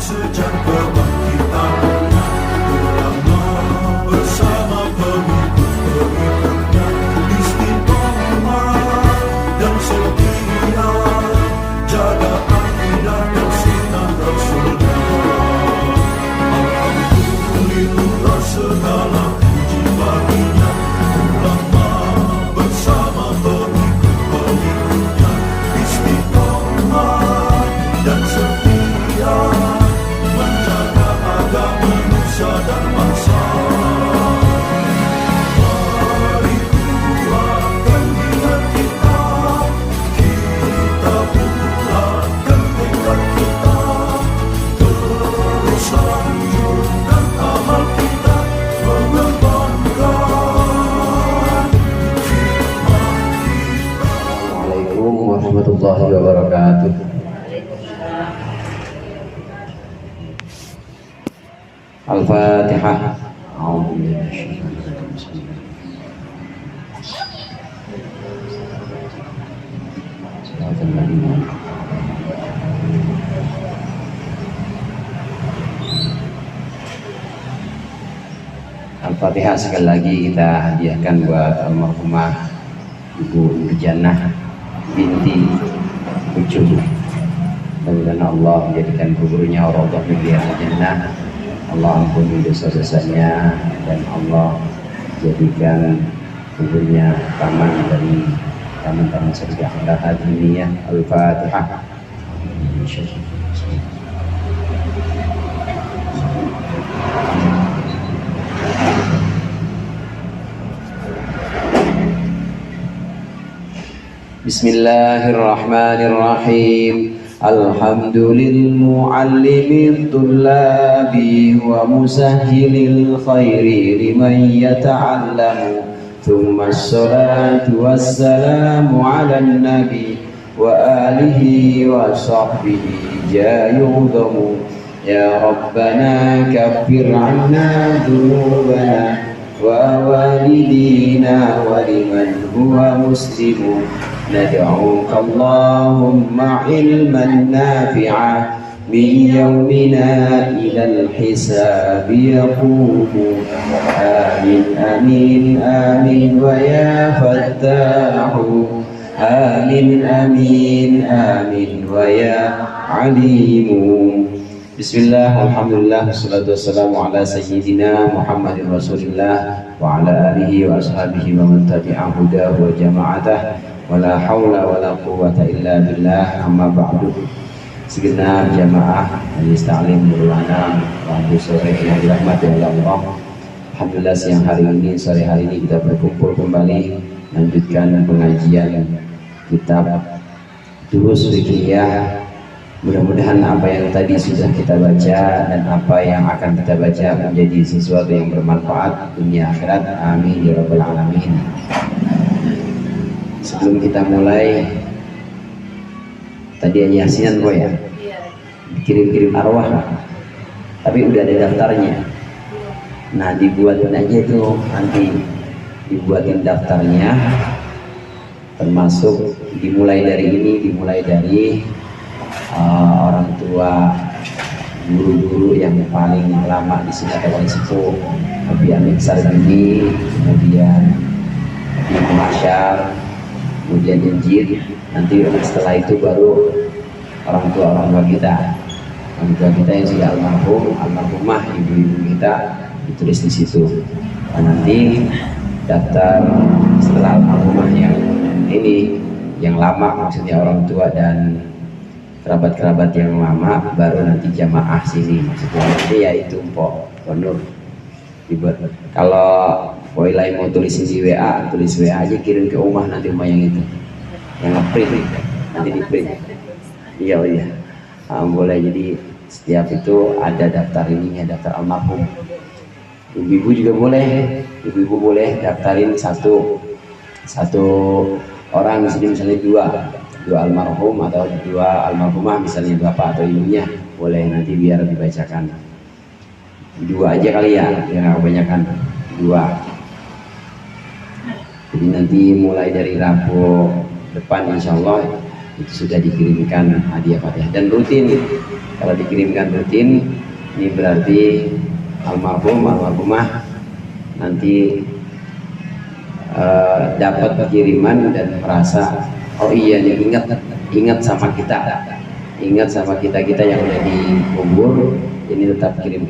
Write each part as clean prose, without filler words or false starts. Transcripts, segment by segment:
sejak kebangkitan ulama bersama pengikut-pengikutnya istiqomah dan setia jaga akidah dan sunnah Rasulullah. Alhamdulillah segala puji baginya ulama bersama pengikut-pengikutnya istiqomah dan setia menjaga agama nusa dan bangsa. Mari kuatkan niat kita, kita bulatkan tekad kita, terus lanjutkan amal kita, mengembangkan hikmah kita. Assalamualaikum warahmatullahi wabarakatuh. Al-Fatihah. Al-Fatihah sekali lagi kita hadiahkan buat almarhumah Ibu Nurjanah binti Ucup. Mudah-mudahan Allah menjadikan kuburnya Raudhah min riyadhil jannah. Allah ampuni dosa-dosanya dan Allah jadikan kuburnya taman dari taman-taman surga akhirat dunia. Al-Fatihah. Bismillahirrahmanirrahim. Alhamdulil muallimil tullabi wa musahhilil khairi liman yata'allamu. Thumma assalatu wassalamu ala nabi wa alihi wa sahbihi jayudamu. Ya Rabbana kaffir anna dhunubana wa walidina wa liman huwa muslimun. ندعوك اللهم علما نافعا من يومنا إلى الحساب يقوم. آمين آمين آمين ويا فتاح. آمين آمين آمين ويا عليم. Bismillah, alhamdulillah, wassalatu wassalamu ala sayyidina Muhammadin Rasulillah wa ala alihi wa ashabihi wa man tabi'ahu hudahu wa jama'atah wa la hawla wa la quwwata illa billah, amma ba'du. Segenap jamaah Majelis Ta'lim Nurul Anam Rabu sore yang dirahmati oleh Allah. Alhamdulillah siang hari ini, sore hari ini kita berkumpul kembali lanjutkan pengajian kitab Durus Fiqhiyah. Mudah-mudahan apa yang tadi sudah kita baca dan apa yang akan kita baca menjadi sesuatu yang bermanfaat dunia akhirat. Amin ya rabbal alamin. Sebelum kita mulai, tadi hanya Yasinan kok ya, kirim-kirim arwah, tapi udah ada daftarnya. Nah dibuatin aja itu, nanti dibuatin daftarnya, termasuk dimulai dari ini, dimulai dari orang tua, guru-guru yang paling lama di sini ada Wali Sepuh, Nabi Amin Sarbini, kemudian Ibu Masyar, kemudian Injil. Nanti setelah itu baru orang tua kita yang sudah almarhum, almarhumah, ibu-ibu kita ditulis di situ. Nah, nanti daftar setelah almarhumah yang ini, yang lama maksudnya orang tua dan kerabat-kerabat yang lama, baru nanti jamaah sini maksudnya. Nanti ya itu Nur dibuat. Kalau Boylai mau tulisin di WA, tulis WA aja, kirim ke rumah, nanti rumah yang itu yang nge-print, nanti di print. Iya boleh. Jadi setiap itu ada daftar ininya, daftar almarhum. Ibu-ibu juga boleh, ibu-ibu boleh daftarin satu orang, misalnya dua almarhum atau dua almarhumah, misalnya bapak atau ibunya, boleh, nanti biar dibacakan dua aja kali ya, biar nggak kebanyakan, dua. Jadi nanti mulai dari Rabu depan insya Allah itu sudah dikirimkan hadiah Fatihah, dan rutin Kalau dikirimkan rutin, ini berarti almarhumah nanti dapat kiriman dan merasa, oh iya nih, ingat sama kita yang udah dikubur. Ini tetap kirim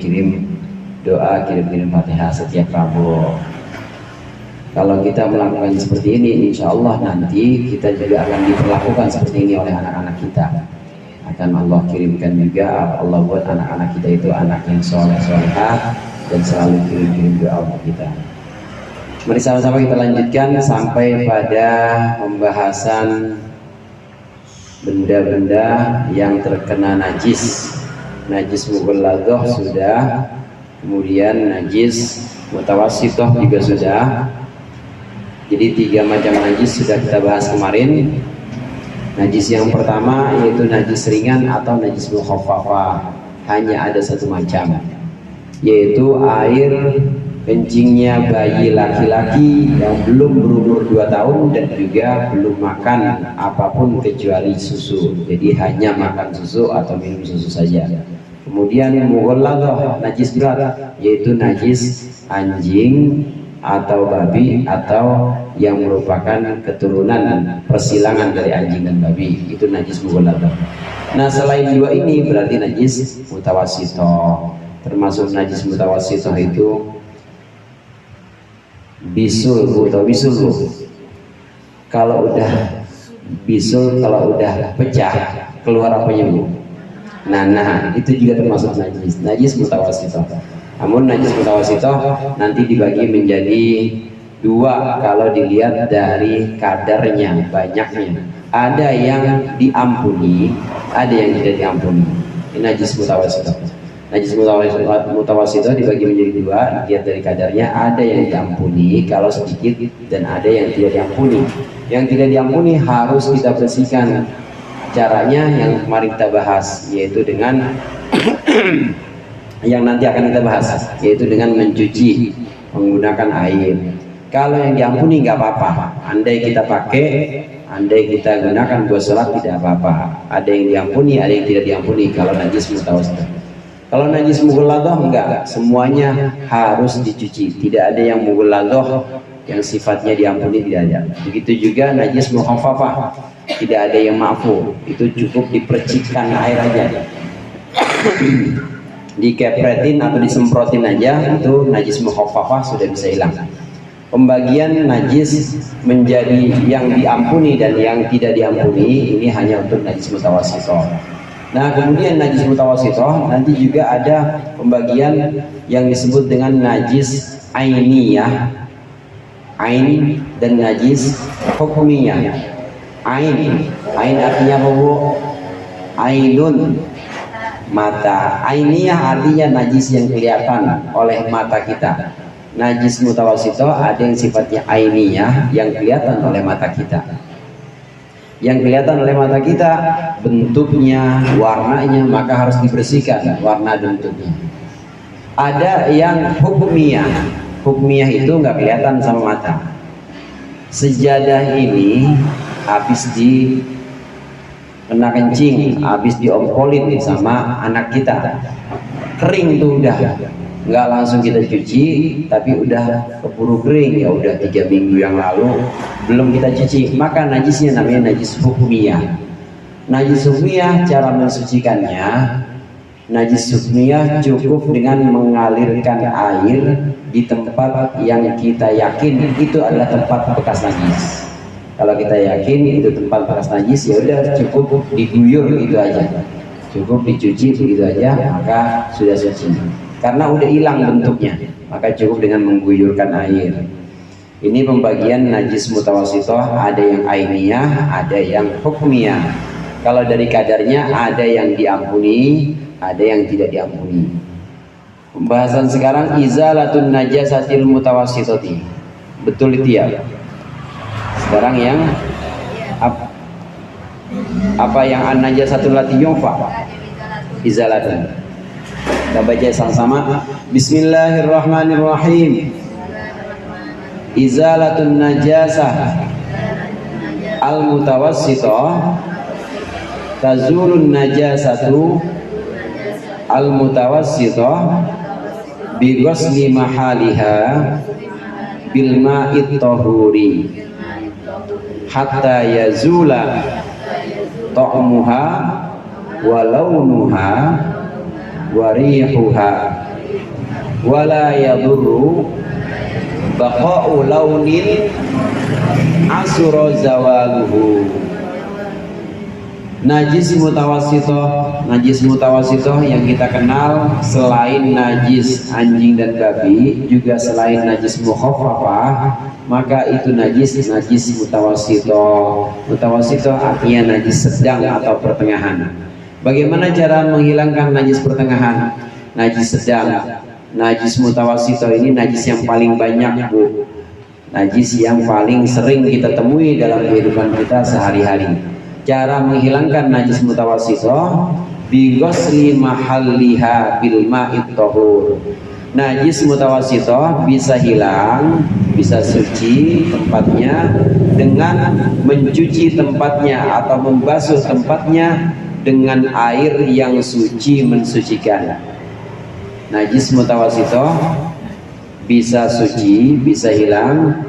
doa, kirim Fatihah setiap Rabu. Kalau kita melakukan seperti ini, insya Allah nanti kita juga akan diperlakukan seperti ini oleh anak-anak kita. Akan Allah kirimkan juga, Allah buat anak-anak kita itu anak yang soleh-solehah dan selalu kirim doa untuk kita. Mari sama-sama kita lanjutkan sampai pada pembahasan benda-benda yang terkena najis. Najis mughalladhah sudah, kemudian najis mutawassithah juga sudah. Jadi 3 macam najis sudah kita bahas kemarin. Najis yang pertama yaitu najis ringan atau najis mukhaffafah, hanya ada 1 macam, yaitu air kencingnya bayi laki-laki yang belum berumur 2 tahun dan juga belum makan apapun kecuali susu. Jadi hanya makan susu atau minum susu saja. Kemudian mughalladhah, najis berat, yaitu najis anjing atau babi atau yang merupakan keturunan persilangan dari anjing dan babi, itu najis mughalladhah. Nah, selain 2 ini berarti najis mutawassithah. Termasuk najis mutawassithah itu bisul atau bisul. Kalau udah bisul, kalau udah pecah keluar apanya Bu? Nah itu juga termasuk najis mutawassithah. Namun najis mutawassithah nanti dibagi menjadi 2 kalau dilihat dari kadarnya, banyaknya. Ada yang diampuni, ada yang tidak diampuni. Ini najis mutawassithah. Najis mutawassithah dibagi menjadi 2, dilihat dari kadarnya. Ada yang diampuni kalau sedikit dan ada yang tidak diampuni. Yang tidak diampuni harus kita bersihkan. Caranya yang kemarin kita bahas, yaitu dengan yang nanti akan kita bahas, yaitu dengan mencuci menggunakan air. Kalau yang diampuni nggak apa-apa, andai kita pakai, andai kita gunakan buat sholat tidak apa-apa. Ada yang diampuni, ada yang tidak diampuni kalau najis mutawassithah. Kalau najis mughalladhah enggak, semuanya harus dicuci. Tidak ada yang mughalladhah yang sifatnya diampuni, tidak ada. Begitu juga najis mukhaffafah, tidak ada yang ma'fu, itu cukup dipercikkan air aja. Dikepretin atau disemprotin aja, itu najis mukhaffafah sudah bisa hilang. Pembagian najis menjadi yang diampuni dan yang tidak diampuni ini hanya untuk najis mutawassithah. Nah, kemudian najis mutawassithah nanti juga ada pembagian yang disebut dengan najis ainiyah, ain, dan najis hukmiyah. Ain artinya apa Bu? Ainun, mata. Ainiyah artinya najis yang kelihatan oleh mata kita. Najis mutawassithah ada yang sifatnya ainiyah, yang kelihatan oleh mata kita. Yang kelihatan oleh mata kita bentuknya, warnanya, maka harus dibersihkan warna bentuknya. Ada yang hukmiyah. Hukmiyah itu nggak kelihatan sama mata. Sejadah ini habis di kena kencing, habis diompolin sama anak kita, kering tuh udah, nggak langsung kita cuci, tapi udah keburu kering, ya udah 3 minggu yang lalu belum kita cuci, maka najisnya namanya najis hukmiyah. Najis hukmiyah cara mensucikannya, najis hukmiyah cukup dengan mengalirkan air di tempat yang kita yakin itu adalah tempat bekas najis. Kalau kita yakin itu tempat bekas najis, ya udah cukup diguyur gitu aja, cukup dicuci begitu aja, maka sudah suci. Karena udah hilang bentuknya, maka cukup dengan mengguyurkan air. Ini pembagian najis mutawassithah, ada yang ainiyah, ada yang hukmiyah. Kalau dari kadarnya ada yang diampuni, ada yang tidak diampuni. Pembahasan sekarang izalatun najasatil mutawassithati. Betul itu ya? Sekarang yang apa yang an-najasatul lati yunfa? Izalatun. Kita baca sama-sama. Bismillahirrahmanirrahim. Izalatun najasah al-mutawassithah tazulun najasatu al-mutawassithah bi ghusli mahaliha bil ma'it tahuri hatta yazula ta'muha wa launuha wa rihuha wa la yadurru baqa'u launin asura zawaluhu. Najis mutawassithah yang kita kenal selain najis anjing dan babi, juga selain najis mukhaffafah, maka itu najis mutawassithah. Mutawassithah artinya najis sedang atau pertengahan. Bagaimana cara menghilangkan najis pertengahan? Najis sedang. Najis mutawassithah ini najis yang paling banyak, Bu. Najis yang paling sering kita temui dalam kehidupan kita sehari-hari. Cara menghilangkan najis mutawassithah bi ghusli mahalliha bil ma'it tahur. Najis mutawassithah bisa hilang, bisa suci tempatnya dengan mencuci tempatnya atau membasuh tempatnya dengan air yang suci mensucikan. Najis mutawassithah bisa suci, bisa hilang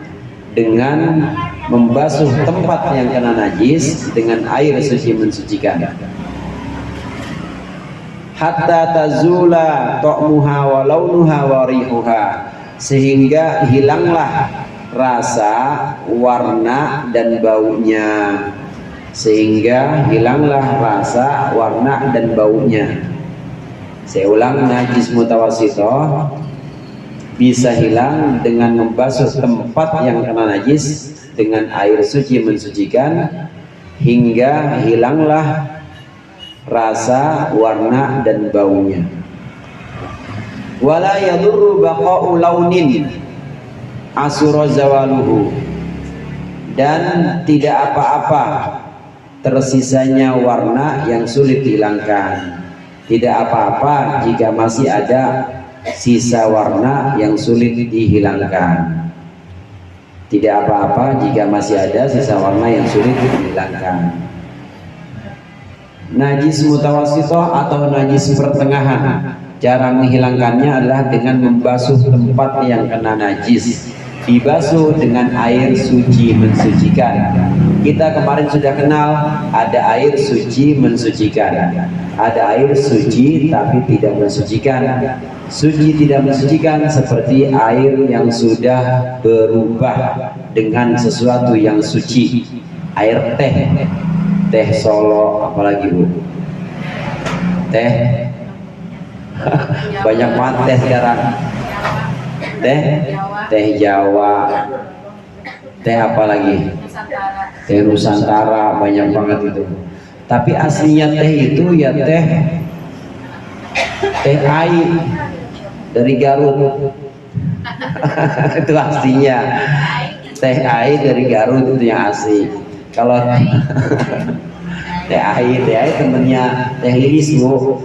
dengan membasuh tempat yang kena najis dengan air suci mensucikan. Hatta tazula ta'muha wa launuha wa rihuha, sehingga hilanglah rasa, warna dan baunya. Sehingga hilanglah rasa, warna dan baunya. Saya ulang, najis mutawassithah bisa hilang dengan membasuh tempat yang kena najis dengan air suci mensucikan hingga hilanglah rasa, warna dan baunya. Wala yadurru baqa'u launin asura zawaluhu, dan tidak apa-apa tersisanya warna yang sulit dihilangkan. Tidak apa-apa jika masih ada sisa warna yang sulit dihilangkan. Tidak apa-apa jika masih ada sisa warna yang sulit dihilangkan. Najis mutawassithah atau najis pertengahan, cara menghilangkannya adalah dengan membasuh tempat yang kena najis. Dibasuh dengan air suci mensucikan. Kita kemarin sudah kenal ada air suci mensucikan, ada air suci tapi tidak mensucikan. Suci tidak mensucikan seperti air yang sudah berubah dengan sesuatu yang suci. Air teh Solo, apalagi Bu? Teh banyak banget teh sekarang. Teh Jawa, teh apa lagi? Teh Nusantara, banyak banget itu. Tapi aslinya teh itu ya teh air dari Garut. Itu aslinya. Teh air dari Garut itu yang asli. Kalau teh air temennya teh Lilis, Bu.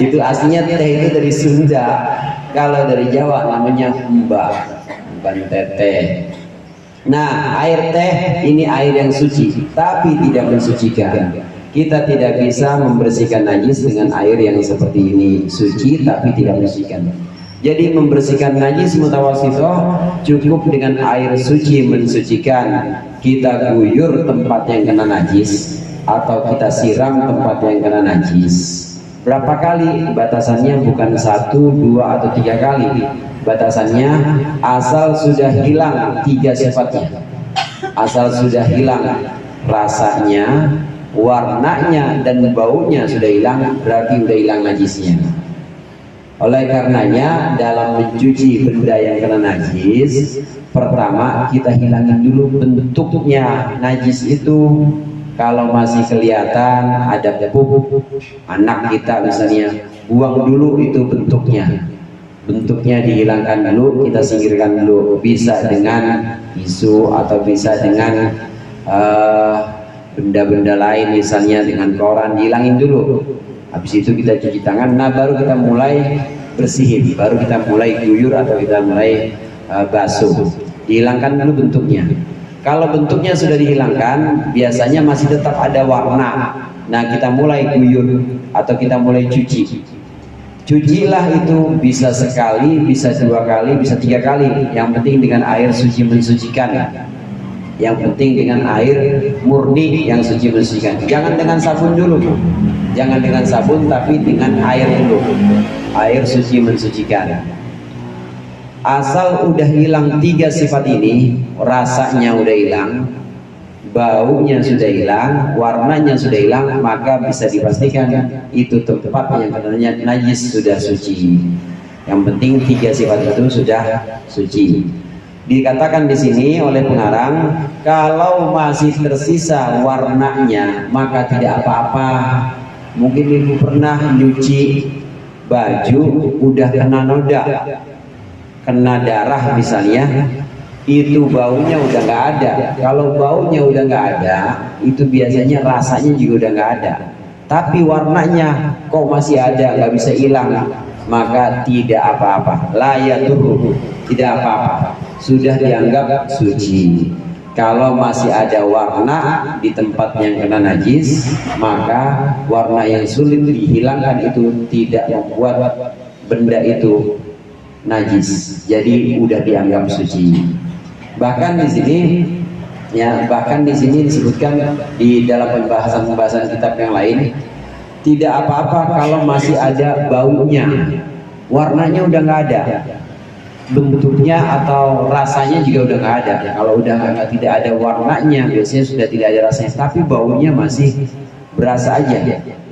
Itu aslinya teh itu dari Sunda. Kalau dari Jawa namanya mbak teteh. Nah, air teh ini air yang suci tapi tidak mensucikan. Kita tidak bisa membersihkan najis dengan air yang seperti ini, suci tapi tidak mensucikan. Jadi membersihkan najis mutawassithah cukup dengan air suci mensucikan. Kita guyur tempat yang kena najis atau kita siram tempat yang kena najis. Berapa kali? Batasannya bukan 1, 2 atau 3 kali. Batasannya asal sudah hilang 3 sifatnya. Asal sudah hilang rasanya, warnanya dan baunya sudah hilang, berarti sudah hilang najisnya. Oleh karenanya dalam mencuci benda yang kena najis, pertama kita hilangin dulu bentuknya najis itu. Kalau masih kelihatan ada debu, anak kita misalnya, buang dulu itu bentuknya. Bentuknya dihilangkan dulu, kita singkirkan dulu. Bisa dengan tisu atau bisa dengan benda-benda lain, misalnya dengan koran, dihilangin dulu. Habis itu kita cuci tangan, nah baru kita mulai bersihin, baru kita mulai guyur atau kita mulai basuh. Dihilangkan dulu bentuknya. Kalau bentuknya sudah dihilangkan, biasanya masih tetap ada warna. Nah, kita mulai guyur atau kita mulai cuci. Cucilah itu bisa sekali, bisa 2 kali, bisa 3 kali. Yang penting dengan air suci mensucikan. Yang penting dengan air murni yang suci mensucikan. Jangan dengan sabun dulu. Jangan dengan sabun, tapi dengan air dulu. Air suci mensucikan. Asal udah hilang 3 sifat ini, rasanya udah hilang, baunya sudah hilang, warnanya sudah hilang, maka bisa dipastikan itu tempat yang katanya najis sudah suci. Yang penting 3 sifat itu sudah suci. Dikatakan di sini oleh pengarang, kalau masih tersisa warnanya maka tidak apa-apa. Mungkin ibu pernah nyuci baju udah kena noda, kena darah misalnya, itu baunya udah nggak ada. Kalau baunya udah nggak ada, itu biasanya rasanya juga udah nggak ada. Tapi warnanya kok masih ada, nggak bisa hilang, maka tidak apa-apa. La yadurru, tidak apa-apa. Sudah dianggap suci. Kalau masih ada warna di tempat yang kena najis, maka warna yang sulit dihilangkan itu tidak membuat benda itu najis. Jadi udah dianggap suci. Bahkan di sini, ya, bahkan di sini disebutkan di dalam pembahasan kitab yang lain, tidak apa-apa kalau masih ada baunya, warnanya udah nggak ada, bentuknya atau rasanya juga udah nggak ada. Kalau udah tidak ada warnanya, biasanya sudah tidak ada rasanya, tapi baunya masih berasa aja,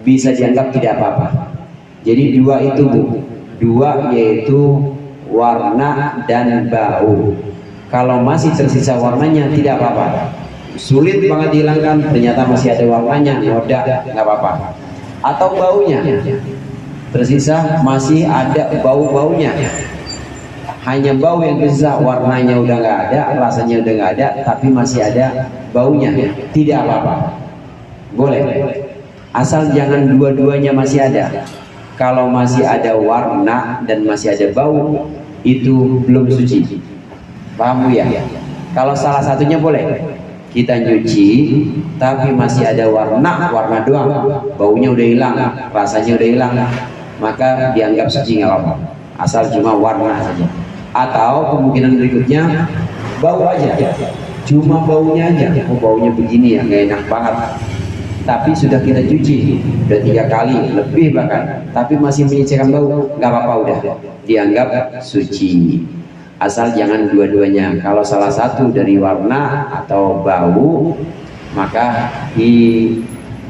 bisa dianggap tidak apa-apa. Jadi 2 itu, Bu, 2 yaitu warna dan bau. Kalau masih tersisa warnanya tidak apa-apa. Sulit banget dihilangkan, ternyata masih ada warnanya, noda, nggak apa-apa. Atau baunya tersisa, masih ada bau-baunya, hanya bau yang tersisa, warnanya udah nggak ada, rasanya udah nggak ada, tapi masih ada baunya, tidak apa-apa, boleh. Asal jangan dua-duanya masih ada. Kalau masih ada warna dan masih ada bau, itu belum suci. Paham ya? Kalau salah satunya boleh, kita nyuci tapi masih ada warna doang, baunya udah hilang, rasanya udah hilang, maka dianggap suci, nggak apa-apa, asal cuma warna saja. Atau kemungkinan berikutnya, bau aja, cuma baunya aja, oh baunya begini ya, nggak enak banget, tapi sudah kita cuci udah 3 kali lebih bahkan, tapi masih menyisakan bau, nggak apa-apa, udah dianggap suci. Asal jangan dua-duanya. Kalau salah satu dari warna atau bau, maka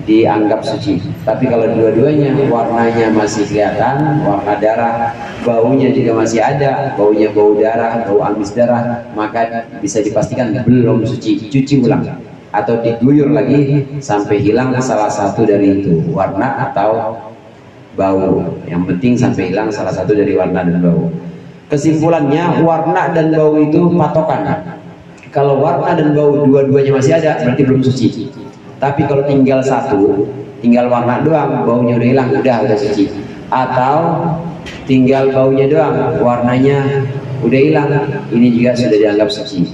dianggap suci. Tapi kalau dua-duanya, warnanya masih kelihatan, warna darah, baunya juga masih ada, baunya bau darah, bau amis darah, maka bisa dipastikan belum suci. Cuci ulang atau diguyur lagi sampai hilang salah satu dari itu, warna atau bau. Yang penting sampai hilang salah satu dari warna dan bau. Kesimpulannya, warna dan bau itu patokan. Kalau warna dan bau dua-duanya masih ada, berarti belum suci. Tapi kalau tinggal satu, tinggal warna doang, baunya udah hilang, udah suci. Atau tinggal baunya doang, warnanya udah hilang, ini juga sudah dianggap suci.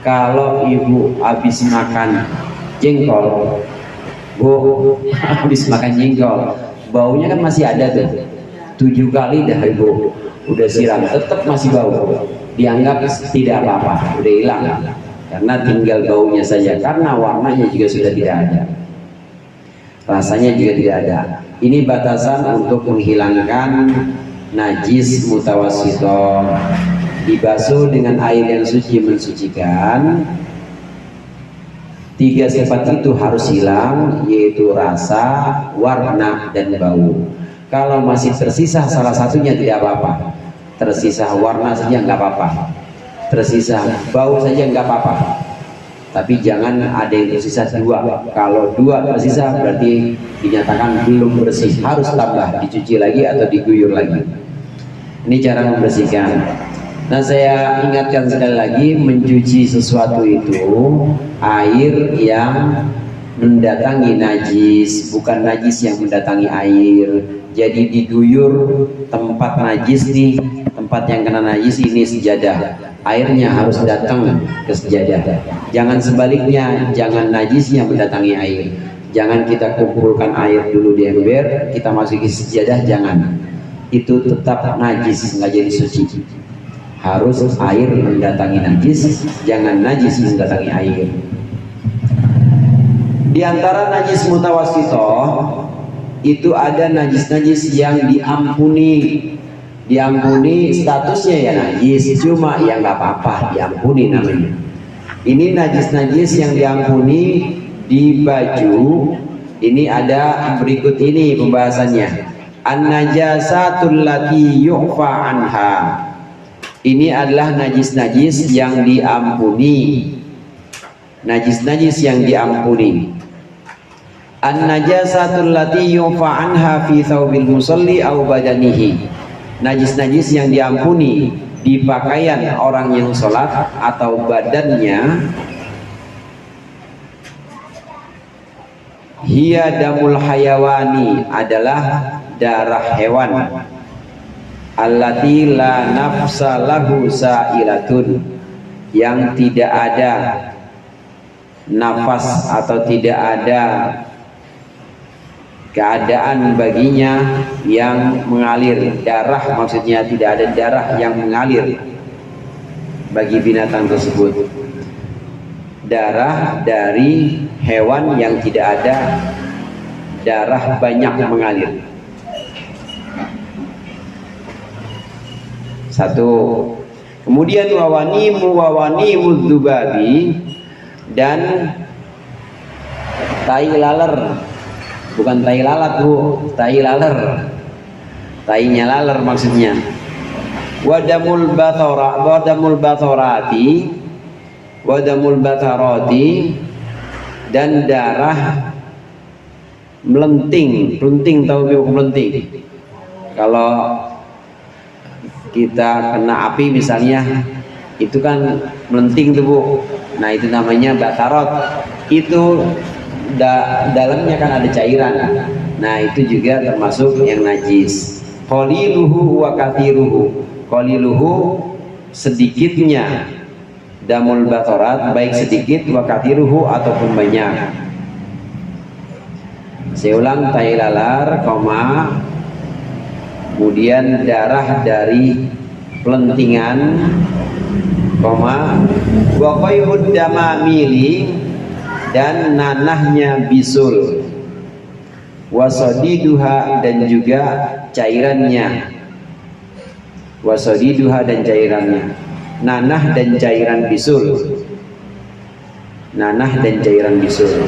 Kalau ibu habis makan jengkol, Bu, habis makan jengkol, baunya kan masih ada tuh, 7 kali dah ibu udah siram, tetap masih bau, dianggap tidak apa-apa, udah hilang, karena tinggal baunya saja, karena warnanya juga sudah tidak ada, rasanya juga tidak ada. Ini batasan untuk menghilangkan najis mutawassithah. Dibasuh dengan air yang suci mensucikan. 3 sifat itu harus hilang, yaitu rasa, warna, dan bau. Kalau masih tersisa salah satunya tidak apa-apa, tersisa warna saja nggak apa-apa, tersisa bau saja nggak apa-apa, tapi jangan ada yang tersisa 2. Kalau 2 tersisa berarti dinyatakan belum bersih, harus tambah, dicuci lagi atau diguyur lagi. Ini cara membersihkan. Nah, saya ingatkan sekali lagi, mencuci sesuatu itu air yang mendatangi najis, bukan najis yang mendatangi air. Jadi diguyur tempat najis nih, tempat yang kena najis ini sejadah, airnya harus datang ke sejadah. Jangan sebaliknya, jangan najis yang mendatangi air. Jangan kita kumpulkan air dulu di ember, kita masuki sejadah, jangan. Itu tetap najis, nggak jadi suci. Harus air mendatangi najis, jangan najis mendatangi air. Di antara najis mutawassithah itu ada najis-najis yang diampuni. Diampuni statusnya ya najis, cuma ya nggak apa-apa, diampuni namanya. Ini najis-najis yang diampuni di baju. Ini ada berikut ini pembahasannya. An-najasatul lati yu'fa anha. Ini adalah najis-najis yang diampuni. Najis-najis yang diampuni. An-najasatul lati yu'fa anha fi thawbil musalli au badanihi. Najis-najis yang diampuni di pakaian orang yang sholat atau badannya. Hiya damul hayawani, adalah darah hewan. Allati la nafsa lahu sa'ilatun, yang tidak ada nafas atau tidak ada keadaan baginya yang mengalir. Darah maksudnya tidak ada darah yang mengalir bagi binatang tersebut. Darah dari hewan yang tidak ada darah banyak mengalir. Satu. Kemudian wawanimu dzubabi, dan tai laler. Bukan tai lalat bu, tai laler. Tainya laler maksudnya. Wadamul batarati, dan darah melenting. Tahu melenting? Kalau kita kena api misalnya, itu kan melenting tuh bu. Nah itu namanya batarot. Itu dalamnya kan ada cairan. Nah itu juga termasuk yang najis. Qaliluhu wa kathiruhu. Qaliluhu sedikitnya damul batarat, baik sedikit, wa kathiruhu ataupun banyak. Saya ulang, tai lalar, kemudian darah dari pelentingan, wa qayyud damamili, dan nanahnya bisul, wasadiduha, dan juga cairannya. Wasadiduha, dan cairannya. Nanah dan cairan bisul. Nanah dan cairan bisul.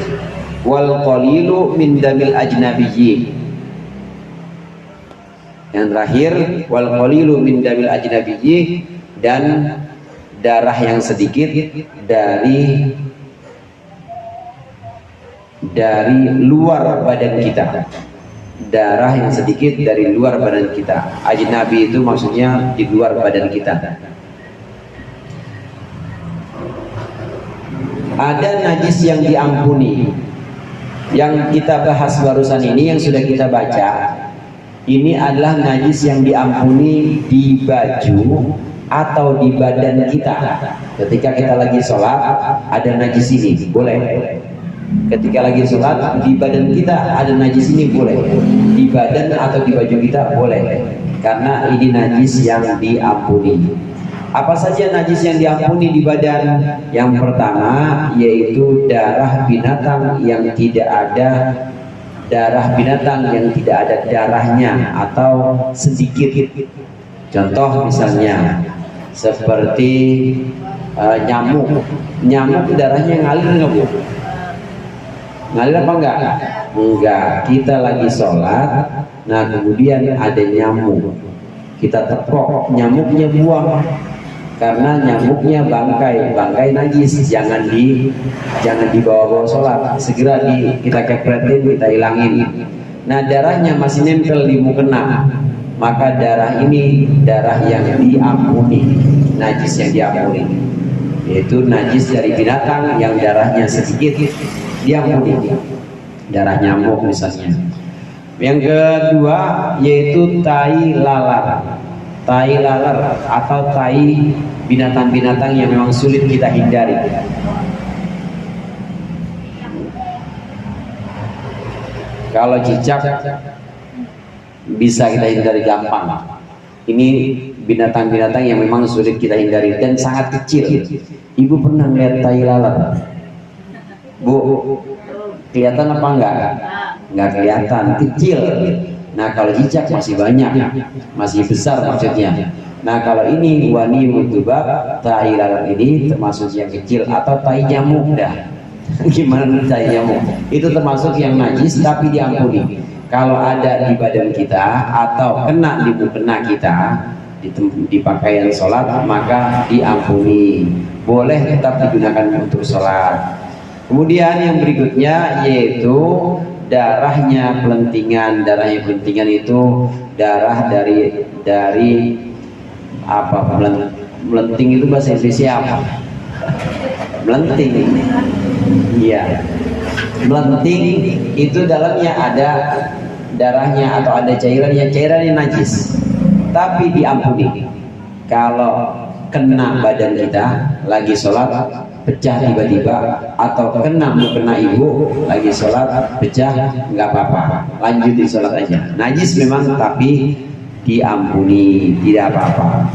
Wal qalilu min damil ajnabiyyi. Yang terakhir, wal qalilu min damil ajnabiyyi, dan darah yang sedikit dari luar badan kita. Darah yang sedikit dari luar badan kita. Ajnabi itu maksudnya di luar badan kita. Ada najis yang diampuni. Yang kita bahas barusan ini, yang sudah kita baca, ini adalah najis yang diampuni di baju atau di badan kita. Ketika kita lagi sholat, ada najis ini, boleh. Ketika lagi sholat, di badan kita ada najis ini, boleh. Di badan atau di baju kita, boleh. Karena ini najis yang diampuni. Apa saja najis yang diampuni di badan? Yang pertama yaitu darah binatang yang tidak ada darahnya atau sedikit. Contoh misalnya seperti nyamuk darahnya ngalir nggak bu? Ngalir apa enggak? Enggak. Kita lagi sholat, nah kemudian ada nyamuk, kita tepok, nyamuknya buang. Karena nyamuknya bangkai najis, jangan dibawa-bawa sholat, segera kita kepretin, kita hilangin. Nah darahnya masih nempel di mukena, maka darah ini darah yang diampuni, najis yang diampuni, yaitu najis dari binatang yang darahnya sedikit diampuni, darah nyamuk misalnya. Yang kedua yaitu tai lalat atau tai binatang-binatang yang memang sulit kita hindari. Kalau cicak bisa kita hindari gampang. Ini binatang-binatang yang memang sulit kita hindari dan sangat kecil. Ibu pernah lihat tai lalat? Bu, kelihatan apa enggak? Enggak kelihatan, kecil. Nah kalau cicak masih banyak, masih besar maksudnya. Nah kalau ini wani mutubab, tai lalat ini termasuk yang kecil, atau tai nyamuk dah. Gimana tai nyamuk? Itu termasuk yang najis tapi diampuni. Kalau ada di badan kita atau kena di mukena kita, di pakaian sholat, maka diampuni. Boleh tetap digunakan untuk sholat. Kemudian yang berikutnya yaitu darahnya pelentingan. Darahnya pelentingan itu darah dari apa? Melenting itu bahasa Indonesia apa? Melenting. Iya. Melenting itu dalamnya ada darahnya atau ada cairannya najis, tapi diampuni. Kalau kena badan kita lagi sholat pecah tiba-tiba, atau kena ibu lagi sholat pecah, nggak apa-apa, lanjutin sholat aja. Najis memang tapi diampuni, tidak apa-apa.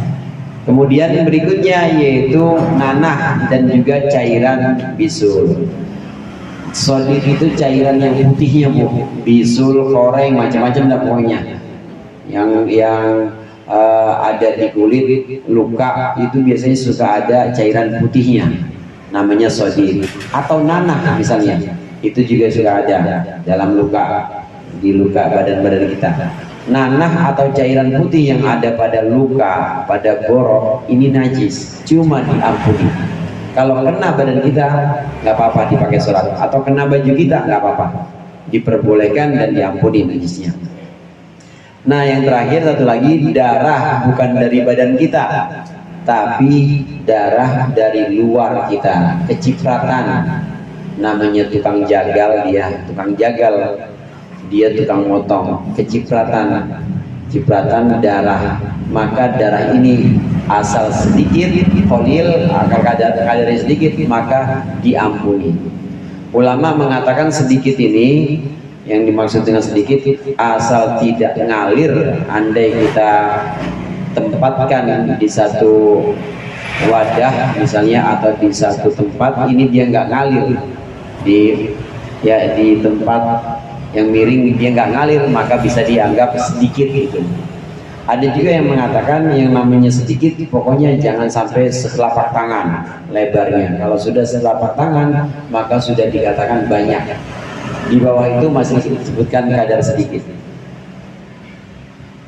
Kemudian yang berikutnya yaitu nanah dan juga cairan bisul. Sodik itu cairan yang putihnya bu, bisul, koreng, macam-macam dah pokoknya. Yang ada di kulit luka itu biasanya suka ada cairan putihnya, namanya sodik. Atau nanah misalnya, itu juga suka ada dalam luka, di luka badan-badan kita. Nanah atau cairan putih yang ada pada luka, pada borok, ini najis, cuma diampuni. Kalau kena badan kita nggak apa-apa dipakai sholat, atau kena baju kita nggak apa-apa, diperbolehkan dan diampuni najisnya. Nah yang terakhir satu lagi, darah bukan dari badan kita tapi darah dari luar kita, kecipratan. Namanya tukang jagal, dia tukang motong, kecipratan darah. Maka darah ini asal sedikit, qalil, kadarnya sedikit, maka diampuni. Ulama mengatakan sedikit ini, yang dimaksud dengan sedikit, asal tidak ngalir. Andai kita tempatkan di satu wadah misalnya, atau di satu tempat, ini dia nggak ngalir, di tempat yang miring dia nggak ngalir, maka bisa dianggap sedikit gitu. Ada juga yang mengatakan yang namanya sedikit pokoknya jangan sampai setelapak tangan lebarnya. Kalau sudah setelapak tangan maka sudah dikatakan banyak. Di bawah itu masih disebutkan kadar sedikit.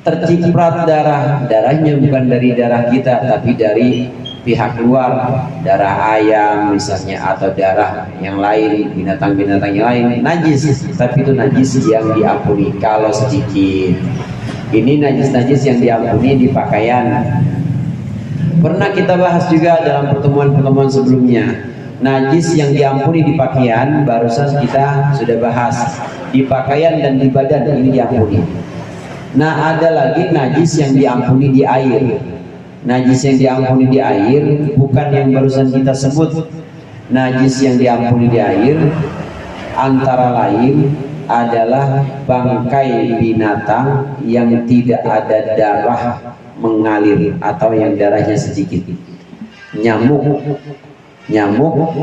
Terciprat darahnya bukan dari darah kita tapi dari pihak luar, darah ayam misalnya, atau darah yang lain, binatang-binatang yang lain, najis, tapi itu najis yang diampuni kalau sedikit. Ini najis-najis yang diampuni di pakaian. Pernah kita bahas juga dalam pertemuan-pertemuan sebelumnya. Najis yang diampuni di pakaian barusan kita sudah bahas. Di pakaian dan di badan ini diampuni. Nah ada lagi najis yang diampuni di air. Najis yang diampuni di air bukan yang barusan kita sebut. Najis yang diampuni di air antara lain adalah bangkai binatang yang tidak ada darah mengalir atau yang darahnya sedikit. Nyamuk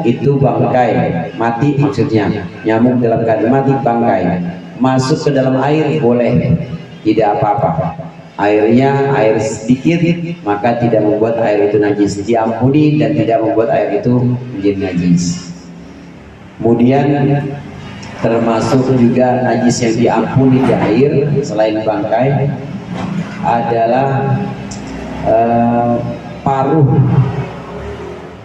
itu bangkai mati, maksudnya nyamuk dalam keadaan mati, bangkai masuk ke dalam air boleh, tidak apa-apa. Air sedikit maka tidak membuat air itu najis, diampuni dan tidak membuat air itu menjadi najis. Kemudian termasuk juga najis yang diampuni di air selain bangkai adalah paruh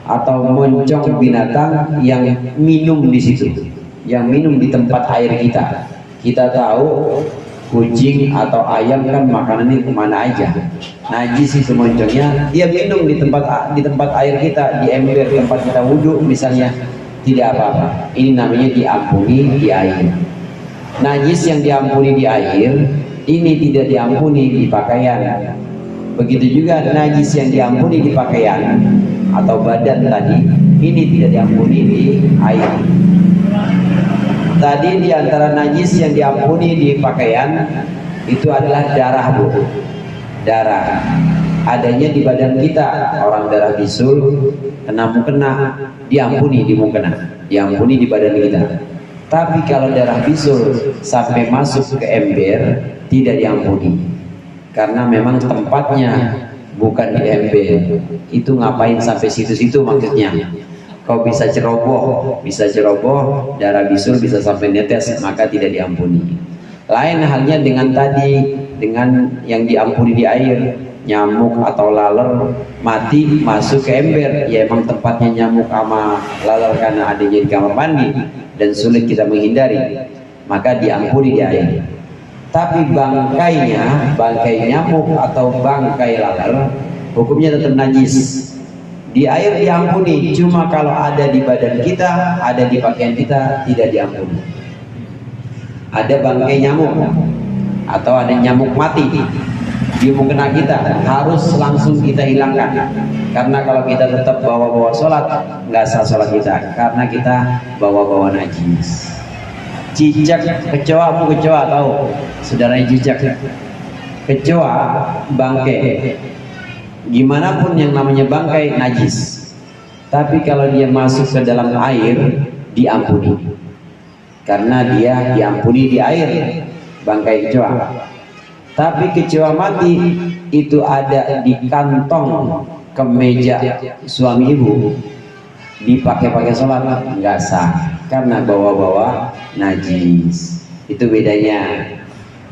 atau moncong binatang yang minum di situ, yang minum di tempat air kita. Kita tahu kucing atau ayam kan makanannya kemana aja, najis itu moncongnya, dia minum di tempat air kita, di ember tempat kita wudhu misalnya, tidak apa-apa. Ini namanya diampuni di air. Najis yang diampuni di air ini tidak diampuni di pakaian. Begitu juga najis yang diampuni di pakaian atau badan tadi ini tidak diampuni di air. Tadi di antara najis yang diampuni di pakaian itu adalah darah, Bu. Darah adanya di badan kita, orang darah bisul kena mukena diampuni di mukena, diampuni di badan kita. Tapi kalau darah bisul sampai masuk ke ember tidak diampuni, karena memang tempatnya bukan di ember. Itu ngapain sampai situ-situ maksudnya? Kau bisa ceroboh, darah bisul bisa sampai netes, maka tidak diampuni. Lain halnya dengan tadi, dengan yang diampuni di air, nyamuk atau laler mati masuk ke ember, ya emang tempatnya nyamuk sama laler karena adanya di kamar mandi dan sulit kita menghindari, maka diampuni di air. Tapi bangkainya, bangkai nyamuk atau bangkai laler, hukumnya tetap najis. Di air diampuni, cuma kalau ada di badan kita, ada di pakaian kita, tidak diampuni. Ada bangkai nyamuk atau ada nyamuk mati di mukena kita, harus langsung kita hilangkan. Karena kalau kita tetap bawa-bawa sholat, nggak sah sholat kita, karena kita bawa-bawa najis. Cicak kecoa, Bu, kecoa tahu saudaranya cicak, kecoa bangkai, gimana pun yang namanya bangkai najis. Tapi kalau dia masuk ke dalam air diampuni, karena dia diampuni di air, bangkai kecoa. Tapi kecoa mati itu ada di kantong kemeja suami ibu, dipakai-pakai sholat nggak sah, karena bawa-bawa najis. Itu bedanya,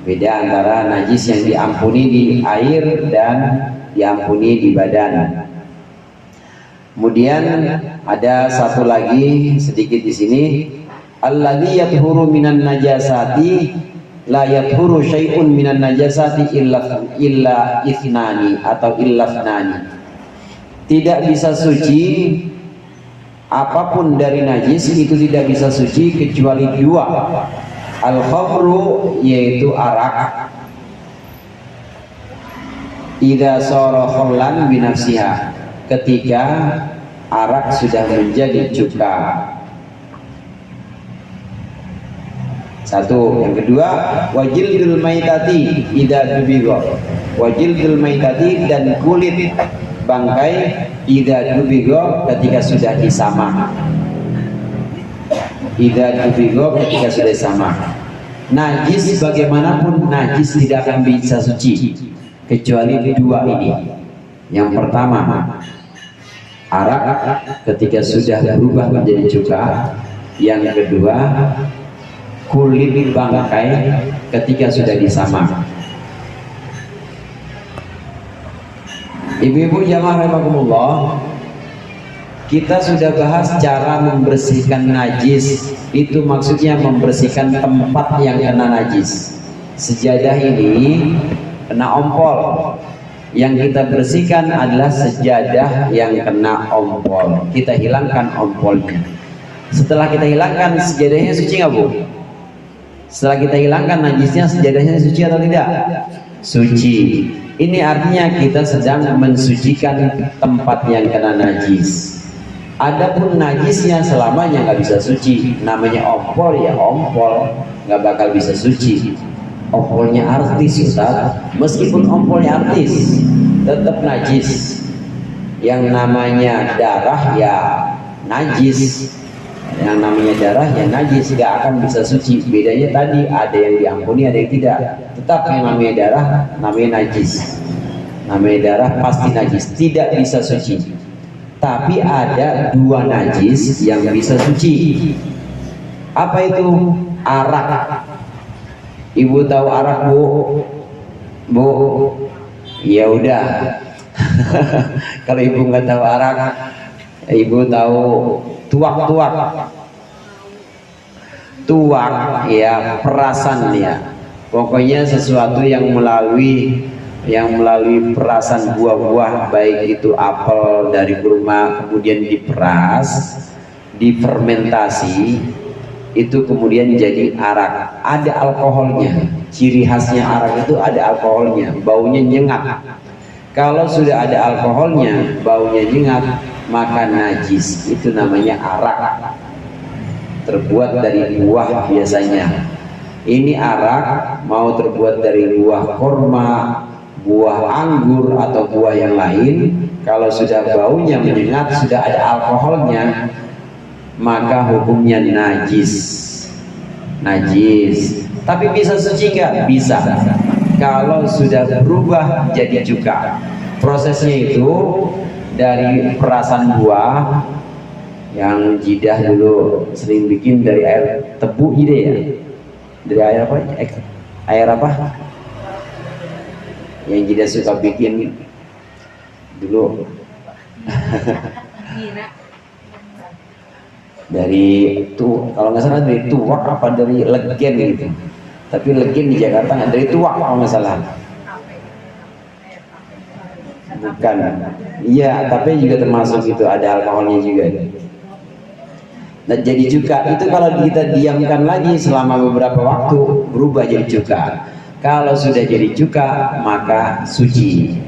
beda antara najis yang diampuni di air dan diampuni di badan. Kemudian ada satu lagi sedikit di sini, alladzi yathuru minan najasati la yathuru syai'un minan najasati illa ithnani atau illa ithnani. Tidak bisa suci apapun dari najis, itu tidak bisa suci kecuali dua. Al-khamru, yaitu arak, idza sara khallan binafsiha, ketika arak sudah menjadi cuka. Satu. Yang kedua, wajildul maitati idza dubigo, wajildul maitati, dan kulit bangkai idza dubigo, ketika sudah disamah. Idza dubigo, ketika sudah sama. Najis bagaimanapun najis tidak akan bisa suci kecuali dua ini. Yang pertama, arak ketika sudah berubah menjadi cuka. Yang kedua, kulit bangkai ketika sudah disamah. Ibu-ibu jamaah rahimakumullah, kita sudah bahas cara membersihkan najis. Itu maksudnya membersihkan tempat yang kena najis. Sejadah ini kena ompol, yang kita bersihkan adalah sejadah yang kena ompol. Kita hilangkan ompolnya. Setelah kita hilangkan, sejadahnya suci nggak, Bu? Setelah kita hilangkan najisnya, sejadahnya suci atau tidak? Suci. Ini artinya kita sedang mensucikan tempat yang kena najis. Adapun najisnya selamanya nggak bisa suci. Namanya ompol ya ompol, nggak bakal bisa suci. Ompolnya artis, Ustaz. Meskipun ompolnya artis, tetap najis. Yang namanya darah ya najis. Yang namanya darah ya najis, nggak akan bisa suci. Bedanya tadi ada yang diampuni, ada yang tidak. Tetap yang namanya darah namanya najis. Namanya darah pasti najis, tidak bisa suci. Tapi ada dua najis yang bisa suci. Apa itu? Arak. Ibu tahu arak, Bu? Bu, ya udah. Kalau ibu nggak tahu arak, ibu tahu tuak-tuak. Tuak ya perasan ya. Pokoknya sesuatu yang melalui perasan buah-buah, baik itu apel dari kurma, kemudian diperas, difermentasi, itu kemudian jadi arak. Ada alkoholnya. Ciri khasnya arak itu ada alkoholnya, baunya nyengat. Kalau sudah ada alkoholnya, baunya nyengat, maka najis. Itu namanya arak, terbuat dari buah biasanya. Ini arak mau terbuat dari buah korma, buah anggur atau buah yang lain, kalau sudah baunya menyengat, sudah ada alkoholnya, maka hukumnya najis. Najis. Tapi bisa suci nggak? Bisa. Kalau sudah berubah jadi cuka. Prosesnya itu dari perasan buah yang Jidah dulu sering bikin dari air tebu ide ya. Dari air apa? Air apa? Yang Jidah suka bikin dulu. Dari itu kalau nggak salah dari tuak apa dari legen gitu, tapi legen di Jakarta nggak, dari tuak kalau nggak salah. Bukan, iya, tapi juga termasuk itu, ada alkoholnya juga. Nah, jadi cuka itu kalau kita diamkan lagi selama beberapa waktu berubah jadi cuka. Kalau sudah jadi cuka maka suci.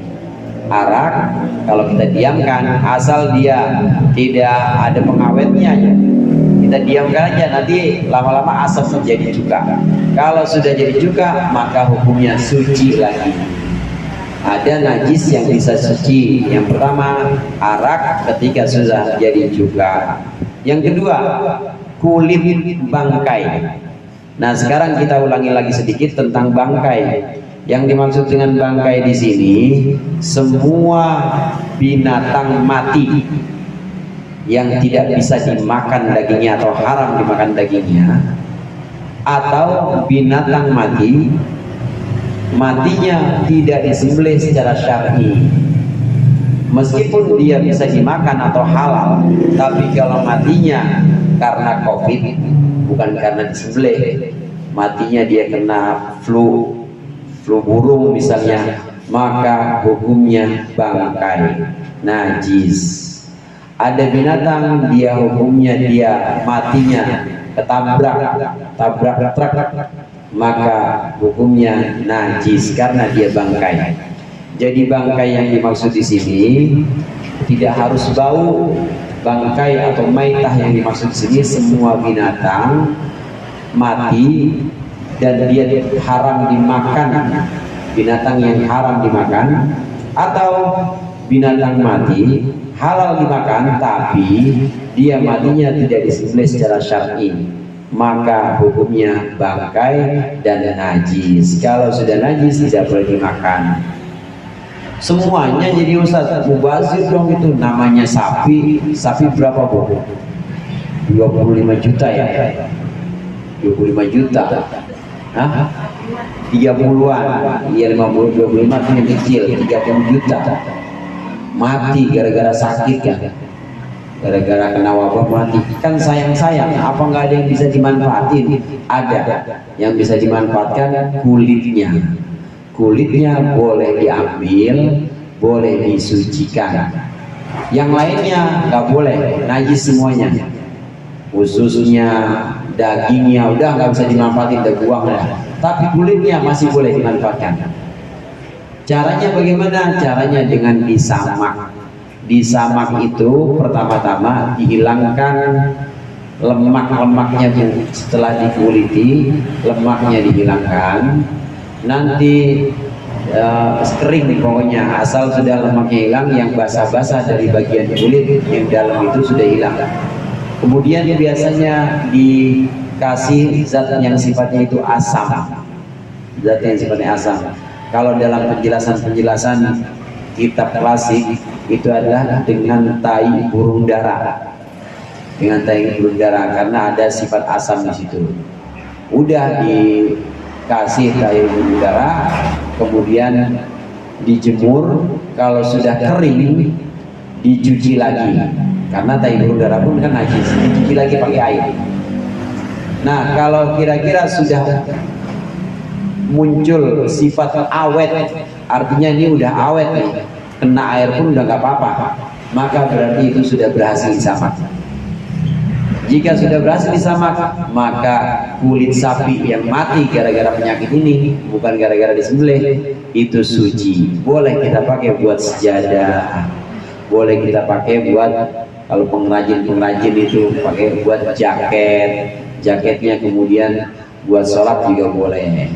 Arak kalau kita diamkan, asal dia tidak ada pengawetnya ya, kita diamkan aja, nanti lama-lama asam menjadi cuka. Kalau sudah jadi cuka maka hukumnya suci lagi. Ada najis yang bisa suci. Yang pertama arak ketika sudah jadi cuka. Yang kedua kulit bangkai. Nah sekarang kita ulangi lagi sedikit tentang bangkai. Yang dimaksud dengan bangkai di sini semua binatang mati yang tidak bisa dimakan dagingnya atau haram dimakan dagingnya, atau binatang mati matinya tidak disembelih secara syar'i, meskipun dia bisa dimakan atau halal, tapi kalau matinya karena COVID, bukan karena disembelih, matinya dia kena flu burung misalnya, maka hukumnya bangkai, najis. Ada binatang dia hukumnya dia matinya tabrak truk, maka hukumnya najis karena dia bangkai. Jadi bangkai yang dimaksud di sini tidak harus bau. Bangkai atau maitah yang dimaksud di sini semua binatang mati dan dia haram dimakan, binatang yang haram dimakan, atau binatang mati halal dimakan tapi dia matinya tidak disembelih secara syar'i, maka hukumnya bangkai dan najis. Kalau sudah najis tidak boleh dimakan. Semuanya jadi Ustaz mubazir dong itu. Namanya sapi berapa Bu? 25 juta ya? 25 juta. Hah? 30-an. Iya 50, 25 itu yang kecil, 30 juta. Mati gara-gara sakit kan? Gara-gara kena wabah mati. Kan sayang-sayang, apa nggak ada yang bisa dimanfaatin? Ada yang bisa dimanfaatkan, kulitnya. Kulitnya boleh diambil, boleh disucikan. Yang lainnya nggak boleh, najis semuanya. Khususnya dagingnya udah nggak bisa dimanfaatin, udah buang dah. Tapi kulitnya masih boleh dimanfaatkan. Caranya bagaimana? Caranya dengan disamak. Disamak itu pertama-tama dihilangkan lemak-lemaknya Bu. Setelah dikuliti, lemaknya dihilangkan. Nanti kering pokoknya, asal sudah lemaknya hilang, yang basah-basah dari bagian kulit yang dalam itu sudah hilang. Kemudian biasanya dikasih zat yang sifatnya itu asam, zat yang sifatnya asam. Kalau dalam penjelasan kitab klasik itu adalah dengan tai burung dara, dengan tai burung dara, karena ada sifat asam di situ. Udah dikasih tai burung dara, kemudian dijemur. Kalau sudah kering dicuci lagi, karena tai burung dara pun kan najis, dicuci lagi pakai air. Nah kalau kira-kira sudah muncul sifat awet, artinya ini udah awet nih, kena air pun udah nggak apa-apa, maka berarti itu sudah berhasil disamak. Jika sudah berhasil disamak, maka kulit sapi yang mati gara-gara penyakit ini, bukan gara-gara disembelih, itu suci, boleh kita pakai buat sejadah, boleh kita pakai buat kalau pengrajin itu pakai buat jaketnya, kemudian buat sholat juga boleh.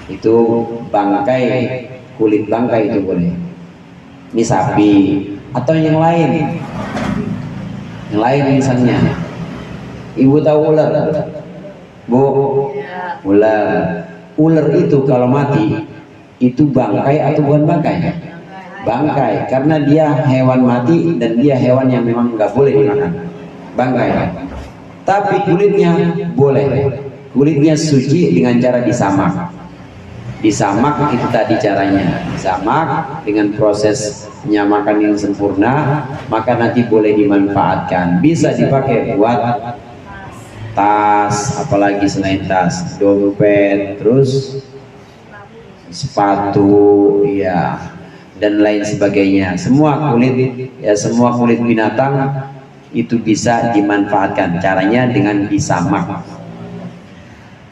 Itu bangkai, kulit bangkai itu boleh. Ini sapi atau yang lain misalnya. Ibu tahu ular, Bu? Ular itu kalau mati itu bangkai atau bukan bangkai? Bangkai, karena dia hewan mati dan dia hewan yang memang nggak boleh dimakan. Bangkai. Tapi kulitnya boleh. Kulitnya suci dengan cara disamak. Disamak itu tadi caranya. Disamak dengan proses penyamakan yang sempurna, maka nanti boleh dimanfaatkan. Bisa dipakai buat tas, apalagi selain tas, dompet, terus sepatu, ya, dan lain sebagainya. Semua kulit binatang itu bisa dimanfaatkan. Caranya dengan disamak.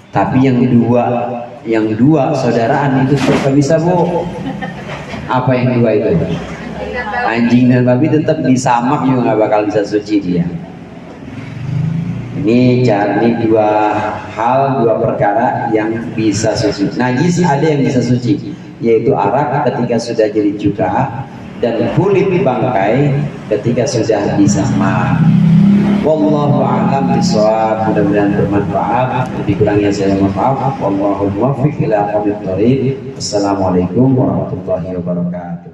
Tapi yang dua saudaraan itu tetap bisa, Bu. Apa yang dua itu? Anjing dan babi tetap disamak juga nggak bakal bisa suci dia. Ini dua perkara yang bisa suci. Najis ada yang bisa suci, yaitu arak ketika sudah jadi cuka, dan kulit bangkai ketika sudah disamak. Wallahu a'lam bishawab. Mudah-mudahan bermanfaat. Dikurangnya saya mohon maaf. Wallahu muwaffiq ila aqwamit thoriq. Assalamualaikum warahmatullahi wabarakatuh.